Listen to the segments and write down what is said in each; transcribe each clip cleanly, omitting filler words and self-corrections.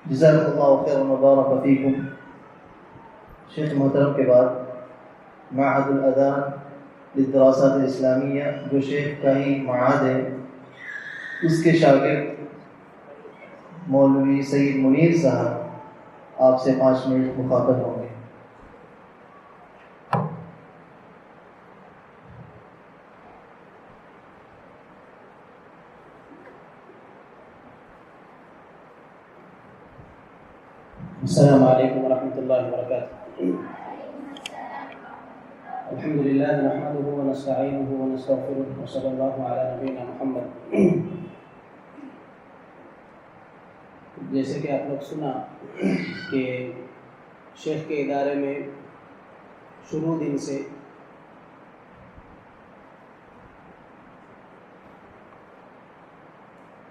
جزاک اللہ خیر مبارک فیکم۔ شیخ محترم کے بعد معہد الاذان للدراسات الاسلامیہ جو شیخ کا ہی معہد ہے، اس کے شاگرد مولوی سید منیر صاحب آپ سے 5 منٹ مخاطب ہوں گے۔ السلام علیکم ورحمۃ اللہ وبرکاتہ۔ الحمد للہ نحمده ونستعینه ونستغفره وصلی اللہ علی نبینا محمد۔ جیسے کہ آپ لوگ سنا کہ شیخ کے ادارے میں شروع دن سے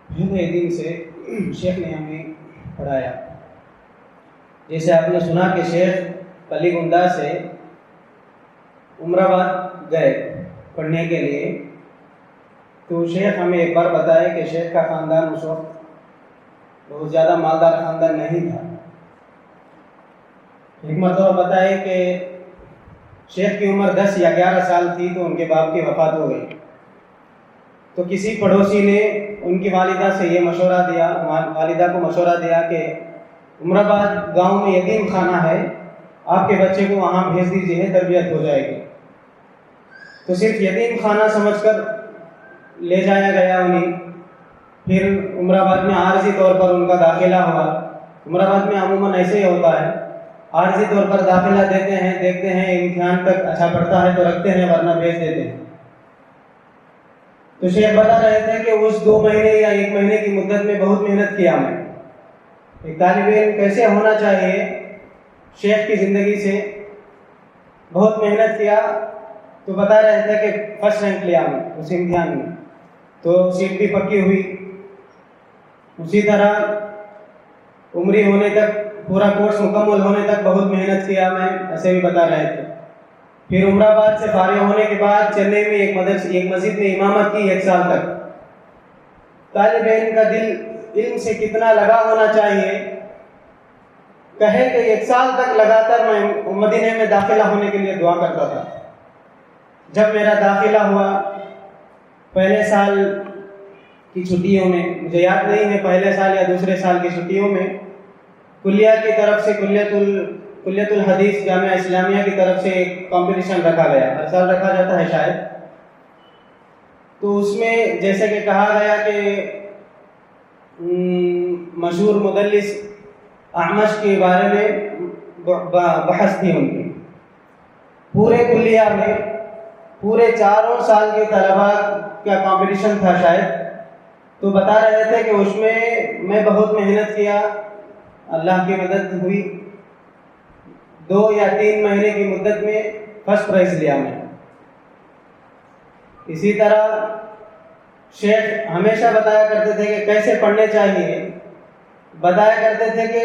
پہلے دن سے شیخ نے ہمیں پڑھایا۔ جیسے آپ نے سنا کہ شیخ کلی گنڈا سے عمر آباد گئے پڑھنے کے لیے، تو شیخ ہمیں ایک بار بتایا کہ شیخ کا خاندان اس وقت بہت زیادہ مالدار خاندان نہیں تھا۔ ایک مرتبہ بتائے کہ شیخ کی عمر 10 یا 11 سال تھی تو ان کے باپ کی وفات ہو گئی، تو کسی پڑوسی نے ان کی والدہ سے یہ مشورہ دیا، والدہ کو مشورہ دیا کہ عمر آباد گاؤں میں یتیم خانہ ہے، آپ کے بچے کو وہاں بھیج دیجیے، تربیت ہو جائے گی۔ تو صرف یتیم خانہ سمجھ کر لے جایا گیا انہیں۔ پھر عمر آباد میں عارضی طور پر ان کا داخلہ ہوا۔ عمر آباد میں عموماً ایسے ہی ہوتا ہے، عارضی طور پر داخلہ دیتے ہیں، دیکھتے ہیں امتحان تک اچھا پڑھتا ہے تو رکھتے ہیں، ورنہ بھیج دیتے ہیں۔ تو شیخ بتا رہے تھے کہ اس 2 مہینے یا 1 مہینے کی مدت میں بہت محنت کیا میں۔ ایک طالب علم کیسے ہونا چاہیے، شیخ کی زندگی سے بہت محنت کیا، تو بتا رہے تھے کہ فرسٹ رینک لیا میں اس امتحان میں، تو سیٹ بھی پکی ہوئی۔ اسی طرح عمری ہونے تک، پورا کورس مکمل ہونے تک بہت محنت کیا میں، ایسے بھی بتا رہے تھے۔ پھر عمر آباد سے فارغ ہونے کے بعد چنئی میں ایک مسجد میں امامت کی 1 سال تک۔ طالب علم کا دل علم سے کتنا لگا ہونا چاہیے، کہے کہ 1 سال تک لگاتار میں مدینے میں داخلہ ہونے کے لیے دعا کرتا تھا۔ جب میرا داخلہ ہوا پہلے سال کی چھٹیوں میں، مجھے یاد نہیں ہے پہلے سال یا دوسرے سال کی چھٹیوں میں، کلیہ کی طرف سے کلیۃ الحدیث جامعہ اسلامیہ کی طرف سے ایک کمپٹیشن رکھا گیا، ہر سال رکھا جاتا ہے شاید۔ تو اس میں جیسے کہ کہا گیا کہ مشہور مدلس اعمش کے بارے میں بحث تھی ان کی، پورے کلیہ میں پورے 4 سال کے طلباء کا کمپٹیشن تھا شاید۔ تو بتا رہے تھے کہ اس میں بہت محنت کیا، اللہ کی مدد ہوئی، 2 یا 3 مہینے کی مدت میں فرسٹ پرائز لیا میں۔ اسی طرح شیخ ہمیشہ بتایا کرتے تھے کہ کیسے پڑھنے چاہیے۔ بتایا کرتے تھے کہ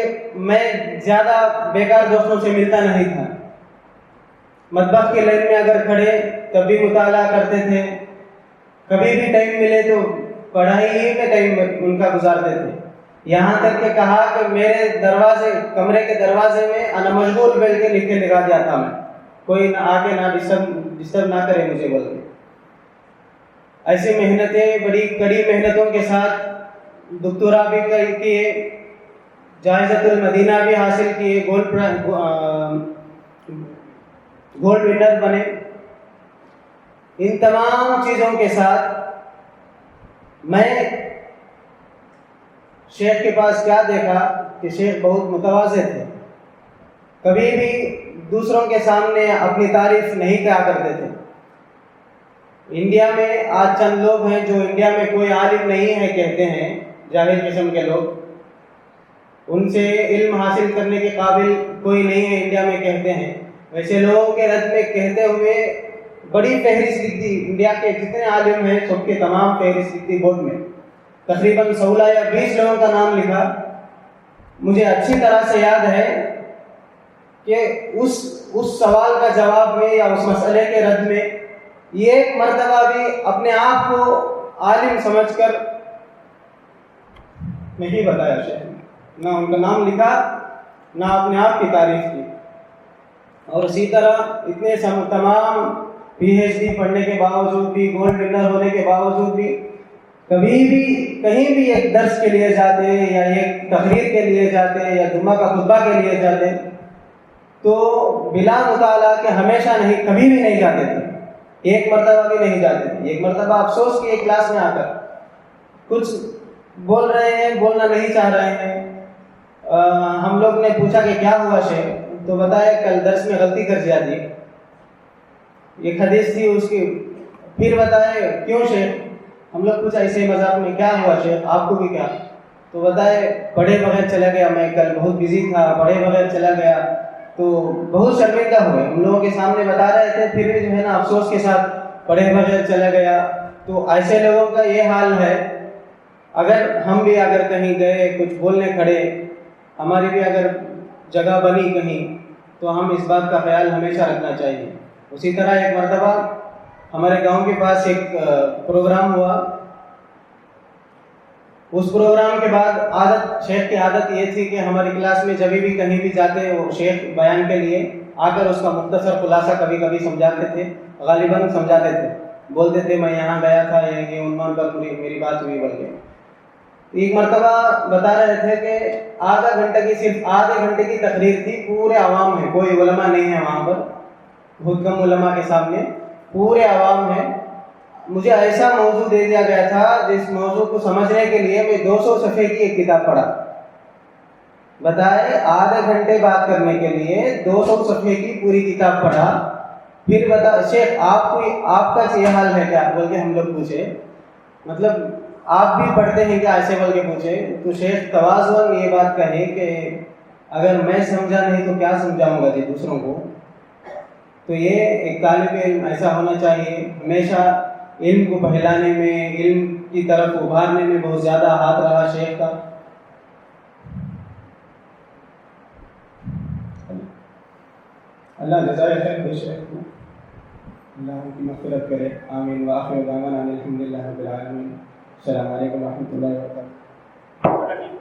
میں زیادہ بیکار دوستوں سے ملتا نہیں تھا، مطبخ کی لائن میں اگر کھڑے تب بھی مطالعہ کرتے تھے، کبھی بھی ٹائم ملے تو پڑھائی ہی میں ٹائم ان کا گزارتے تھے۔ یہاں تک کہ کہا کہ میرے کمرے کے دروازے میں انا مشغول بیل کے لکھا دیا تھا میں، کوئی آ کے نہ ڈسٹرب نہ کرے مجھے بول کے۔ ایسی محنتیں، بڑی کڑی محنتوں کے ساتھ دکتورا بھی کیے، جائزۃ المدینہ بھی حاصل کیے، گولڈ ونر بنے۔ ان تمام چیزوں کے ساتھ میں شیخ کے پاس کیا دیکھا کہ شیخ بہت متواضع تھے، کبھی بھی دوسروں کے سامنے اپنی تعریف نہیں کیا کرتے تھے۔ انڈیا میں آج چند لوگ ہیں جو انڈیا میں کوئی عالم نہیں ہے کہتے ہیں، جاہل قسم کے لوگ، ان سے علم حاصل کرنے کے قابل کوئی نہیں ہے انڈیا میں کہتے ہیں۔ ویسے لوگوں کے رد میں کہتے ہوئے بڑی فہرست لکھ دی، انڈیا کے جتنے عالم ہیں سب کے تمام فہرست لکھ دی بورڈ میں، تقریباً 16 یا 20 لوگوں کا نام لکھا۔ مجھے اچھی طرح سے یاد ہے کہ اس سوال کا جواب میں یا اس مسئلے کے رد میں یہ ایک مرتبہ بھی اپنے آپ کو عالم سمجھ کر نہیں بتایا شیخ نے، نہ ان کا نام لکھا نہ اپنے آپ کی تعریف کی. اور اسی طرح اتنے تمام PhD پڑھنے کے باوجود بھی, گولڈ ونر ہونے کے باوجود بھی کبھی بھی کہیں بھی ایک درس کے لیے جاتے یا ایک تقریر کے لیے جاتے یا جمعہ کا خطبہ کے لیے جاتے تو بلا مطالعہ کے ہمیشہ نہیں, کبھی بھی نہیں جاتے تھے. ایک مرتبہ بھی نہیں جاتے تھے. ایک مرتبہ افسوس کیے کلاس میں آ کر, کچھ بول رہے ہیں, بولنا نہیں چاہ رہے ہیں. ہم لوگ نے پوچھا کہ کیا ہوا شیخ, تو بتایا کل درس میں غلطی کر دیا جی, ایک حدیث تھی اس کی. پھر بتائے کیوں شیخ, ہم لوگ پوچھا ایسے مذاق میں کیا ہوا شیخ آپ کو بھی کیا, تو بتائے پڑھے بغیر چلا گیا, میں کل بہت بزی تھا, پڑھے بغیر چلا گیا. تو بہت شرمندہ ہوئے, ہم لوگوں کے سامنے بتا رہے تھے, پھر بھی جو ہے نا افسوس کے ساتھ پڑھے بغیر چلا گیا. تو ایسے لوگوں کا یہ حال ہے. اگر ہم بھی اگر کہیں گئے کچھ بولنے کھڑے, ہماری بھی اگر جگہ بنی کہیں, تو ہم اس بات کا خیال ہمیشہ رکھنا چاہیے. اسی طرح ایک مرتبہ ہمارے گاؤں کے پاس ایک پروگرام ہوا. اس پروگرام کے بعد شیخ کی عادت یہ تھی کہ ہماری کلاس میں جب بھی کہیں بھی جاتے وہ شیخ بیان کے لیے آ کر اس کا مختصر خلاصہ کبھی کبھی سمجھاتے تھے, غالباً سمجھاتے تھے, بولتے تھے میں یہاں گیا تھا, یہ عنوان پر میری بات ہوئی. بلکہ ایک مرتبہ بتا رہے تھے کہ صرف آدھے گھنٹے کی تقریر تھی, پورے عوام ہے, کوئی علماء نہیں ہے وہاں پر, بہت کم علماء کے سامنے پورے عوام ہے. مجھے ایسا موضوع دے دیا گیا تھا جس موضوع کو سمجھنے کے لیے میں 200 صفحے کی ایک کتاب پڑھا. بتائے آدھے گھنٹے بات کرنے کے لیے 200 صفحے کی پوری کتاب پڑھا. پھر بتا شیخ آپ کا یہ حال ہے کیا, بول کے ہم لوگ پوچھے, مطلب آپ بھی پڑھتے ہیں کیا, ایسے بول کے پوچھے. تو شیخ تواضعاً یہ بات کہے کہ اگر میں سمجھا نہیں تو کیا سمجھاؤں گا جی دوسروں کو. تو یہ ایک طالب علم ایسا ہونا چاہیے, ہمیشہ علم کو پھیلانے میں, علم کی طرف ابھارنے میں بہت زیادہ ہاتھ رہا شیخ کا. اللہ جزائے خیر دے شیخ کو, اللہ ان کی مغفرت کرے. آمین. وآخر دعوانا الحمدللہ رب العالمین. السلام علیکم و رحمۃ اللہ وبرکاتہ.